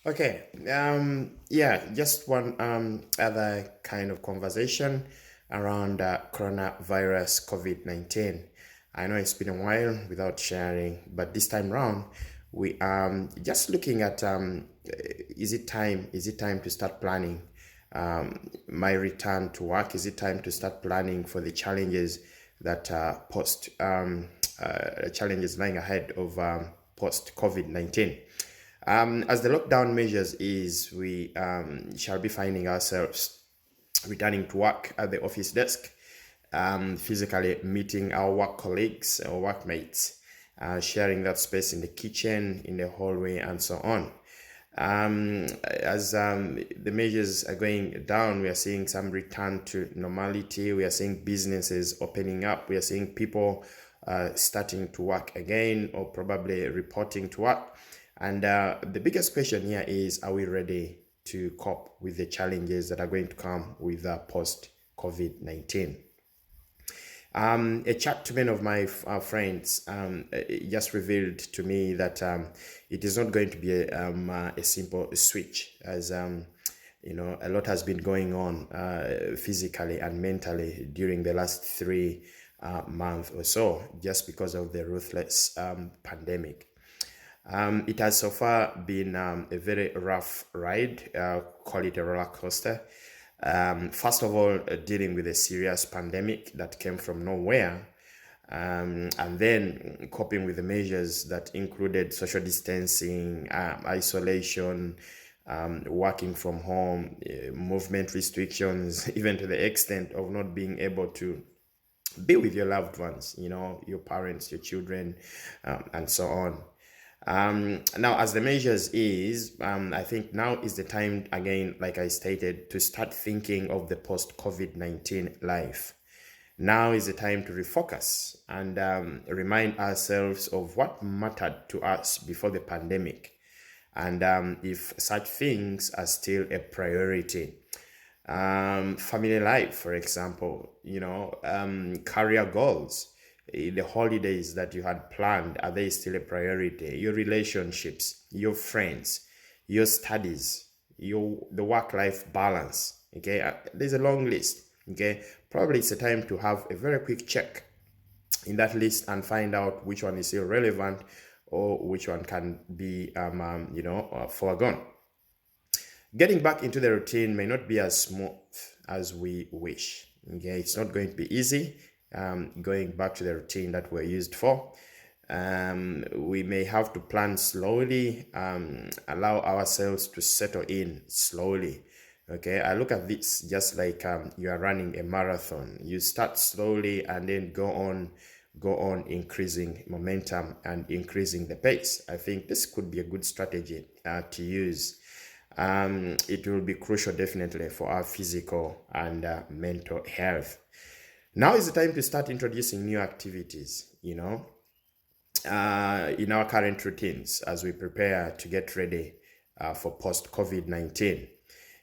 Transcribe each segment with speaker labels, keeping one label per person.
Speaker 1: Okay. Yeah, just one other kind of conversation around coronavirus COVID-19. I know it's been a while without sharing, but this time round, we just looking at is it time to start planning my return to work? Is it time to start planning for the challenges that post challenges lying ahead of post COVID-19? As the lockdown measures is, we shall be finding ourselves returning to work at the office desk, physically meeting our work colleagues or workmates, sharing that space in the kitchen, in the hallway, and so on. As the measures are going down, we are seeing some return to normality. We are seeing businesses opening up. We are seeing people starting to work again or probably reporting to work. And the biggest question here is, are we ready to cope with the challenges that are going to come with post COVID-19? A chat to many of my friends just revealed to me that it is not going to be a simple switch, as a lot has been going on physically and mentally during the last 3 months or so, just because of the ruthless pandemic. It has so far been a very rough ride, call it a roller coaster. First of all, dealing with a serious pandemic that came from nowhere, and then coping with the measures that included social distancing, isolation, working from home, movement restrictions, even to the extent of not being able to be with your loved ones, your parents, your children, and so on. Now, as the measures is, I think now is the time again, like I stated, to start thinking of the post COVID-19 life. Now is the time to refocus and remind ourselves of what mattered to us before the pandemic, and if such things are still a priority. Family life, for example, career goals, the holidays that you had planned, are they still a priority? Your relationships, your friends, your studies, the work-life balance. Okay, there's a long list. Okay, probably it's a time to have a very quick check in that list and find out which one is still relevant or which one can be foregone. Getting back into the routine may not be as smooth as we wish. Okay, it's not going to be easy going back to the routine that we're used for. We may have to plan slowly, allow ourselves to settle in slowly. Okay, I look at this just like you are running a marathon. You start slowly and then go on increasing momentum and increasing the pace. I think this could be a good strategy to use. It will be crucial definitely for our physical and mental health. Now is the time to start introducing new activities, in our current routines as we prepare to get ready for post COVID-19.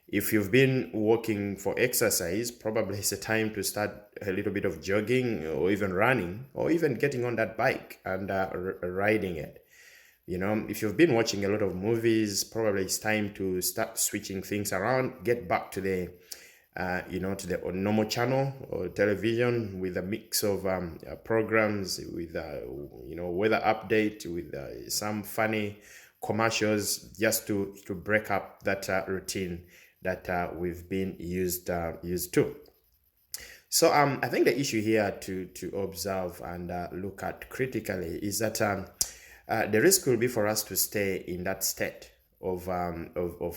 Speaker 1: If you've been working for exercise, probably it's a time to start a little bit of jogging or even running or even getting on that bike and riding it. If you've been watching a lot of movies, probably it's time to start switching things around, get back to the normal channel or television with a mix of programs with weather update with some funny commercials, just to break up that routine that we've been used to. So I think the issue here to observe and look at critically is that the risk will be for us to stay in that state of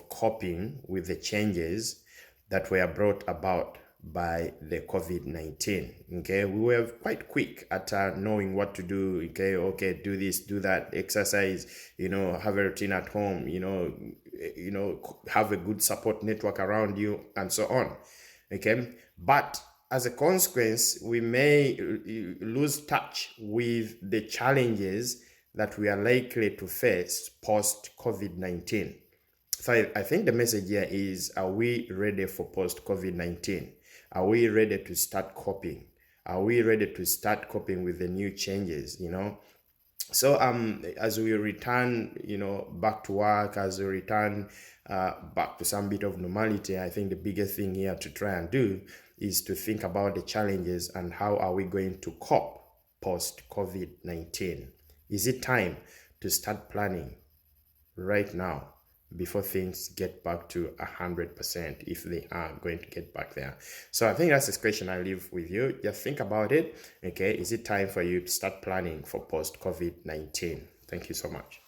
Speaker 1: coping with the changes that were brought about by the COVID-19. Okay, we were quite quick at knowing what to do. Okay, do this, do that, exercise. Have a routine at home. Have a good support network around you, and so on. Okay, but as a consequence, we may lose touch with the challenges that we are likely to face post COVID-19. So I think the message here is, are we ready for post COVID-19? Are we ready to start coping? Are we ready to start coping with the new changes? So as we return, back to work, as we return back to some bit of normality, I think the biggest thing here to try and do is to think about the challenges and how are we going to cope post COVID-19. Is it time to start planning right now before things get back to 100%, if they are going to get back there? So I think that's the question I leave with you. Just think about it. Okay, is it time for you to start planning for post COVID-19? Thank you so much.